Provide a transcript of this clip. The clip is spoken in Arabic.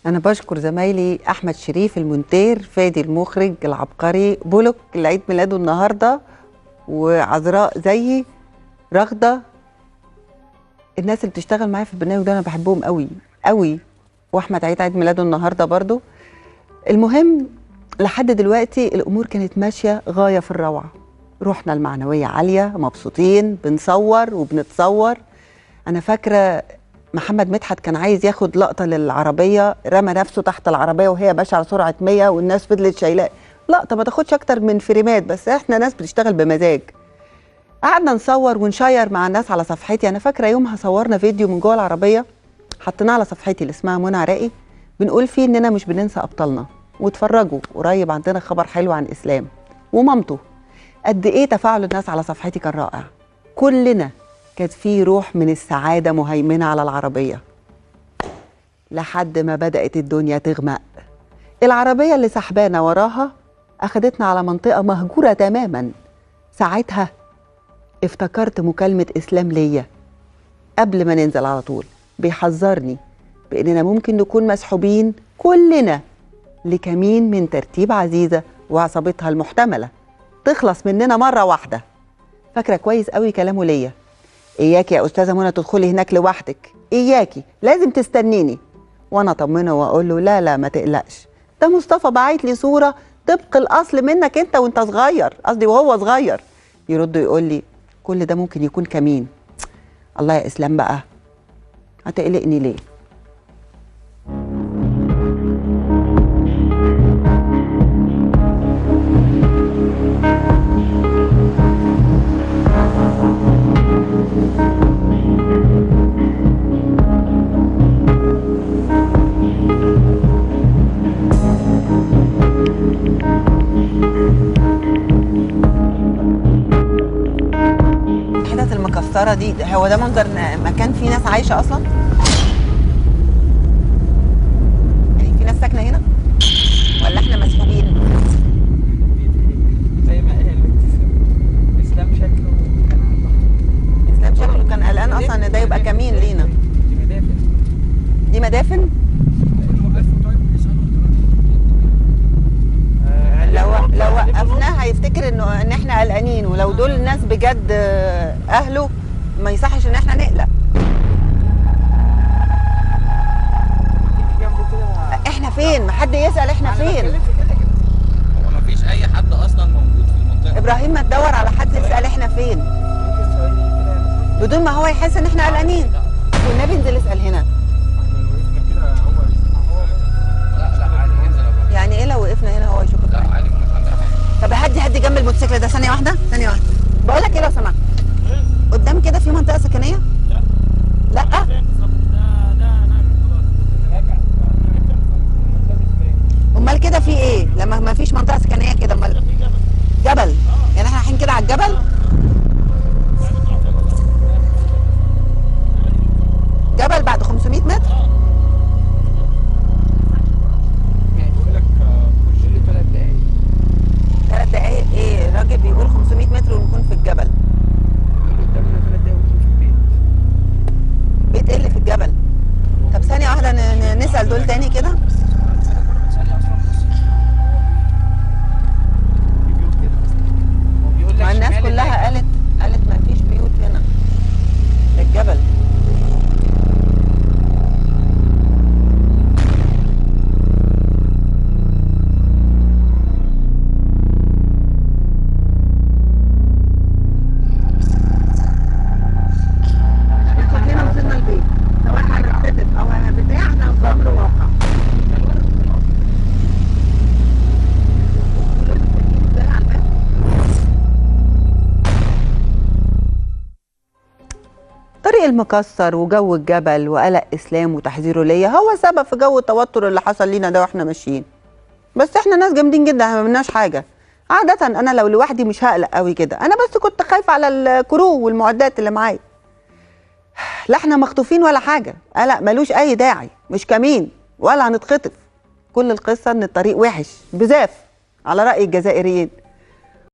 أنا بشكر زمايلي أحمد شريف المونتير، فادي المخرج العبقري، بولك اللي عيد ميلاده النهارده، وعذراء زيي، رغدة. الناس اللي بتشتغل معايا في البرنامج ده أنا بحبهم قوي قوي، وأحمد عيد ميلاده النهارده برضو. المهم لحد دلوقتي الأمور كانت ماشية غاية في الروعة، روحنا المعنوية عالية، مبسوطين، بنصور وبنتصور. أنا فاكرة محمد مدحت كان عايز ياخد لقطة للعربية، رمى نفسه تحت العربية وهي ماشية على سرعة 100 والناس فضلت شايلاه. لقطة ما تاخدش أكتر من فريمات، بس إحنا ناس بتشتغل بمزاج. قعدنا نصور ونشير مع الناس على صفحتي. أنا فاكرة يومها صورنا فيديو من جوه العربية حطيناه على صفحتي اللي اسمها منى عراقي، بنقول فيه إننا مش بننسى أبطالنا. واتفرجوا قريب عندنا خبر حلو عن إسلام ومامته. قد إيه تفاعل الناس على صفحتي كان رائع. كلنا كانت فيه روح من السعادة مهيمنة على العربية لحد ما بدأت الدنيا تغمق. العربية اللي سحبانا وراها أخدتنا على منطقة مهجورة تماما. ساعتها افتكرت مكالمة إسلام ليا قبل ما ننزل على طول، بيحذرني بأننا ممكن نكون مسحوبين كلنا لكمين من ترتيب عزيزة وعصابتها المحتملة تخلص مننا مرة واحدة. فاكرة كويس قوي كلامه ليا: إياكي يا أستاذة منى تدخلي هناك لوحدك، إياكي، لازم تستنيني. وأنا أطمنه وأقول له لا لا ما تقلقش، ده مصطفى باعت لي صورة طبق الأصل منك أنت وأنت صغير، قصدي وهو صغير. يرد يقول لي كل ده ممكن يكون كمين. الله يا إسلام بقى، هتقلقني ليه؟ المكسرة دي هو ده منظر مكان فيه ناس عايشة أصلا؟ يعني في ناس ساكنة هنا؟ ولا احنا مسحوبين؟ زي ما قال إسلام شكله كان على البحر. إسلام شكله كان قلقان أصلا إن ده يبقى كمين لينا. دي مدافن. دي مدافن؟ لو وقفناه هيفتكر إن احنا قلقانين، ولو دول الناس بجد أهله ما يصحش إن احنا نقلق. احنا فين؟ محد يسأل احنا فين؟ هو مفيش أي حد أصلا موجود في المنطقة. إبراهيم ما تدور على حد يسأل احنا فين؟ بدون ما هو يحس إن احنا قلقانين. والنبي انزل اسأل هنا. يعني ايه لو وقفنا هنا هو يشوفك؟ لا عادي، ما عندنا حاجة. طب هدي جنب الموتوسيكل ده ثانية واحدة. بقول لك ايه لو سمحت، قدام كده في منطقة سكنية؟ لا. امال كده في ايه؟ لما ما فيش منطقة سكنية كده امال جبل؟ يعني احنا رايحين كده على الجبل؟ جبل بعد 500 متر؟ يعني بيقول لك خش لي 3 دقايق. 3 دقايق ايه؟ الراجل بيقول 500 متر ونكون في الجبل. بيقول قدامنا 3 دقايق ونكون في البيت. بيت ايه اللي في الجبل؟ طب ثانية واحدة نسأل دول تاني كده. ما الناس كلها قالت ما فيش بيوت هنا في الجبل. كلنا وصلنا البيت، سواء هنتخطف او بتاع، احنا في امر واقع. طريق المكسر وجو الجبل وقلق إسلام وتحذيره ليا هو سبب في جو التوتر اللي حصل لينا ده واحنا ماشيين. بس احنا ناس جامدين جدا، احنا ما عملناش حاجه. عاده انا لو لوحدي مش هقلق قوي كده، انا بس كنت خايفه على الكرو والمعدات اللي معايا. لا احنا مخطوفين ولا حاجه، قلق ملوش اي داعي، مش كمين ولا هنتخطف. كل القصه ان الطريق وحش بزاف على راي الجزائريين.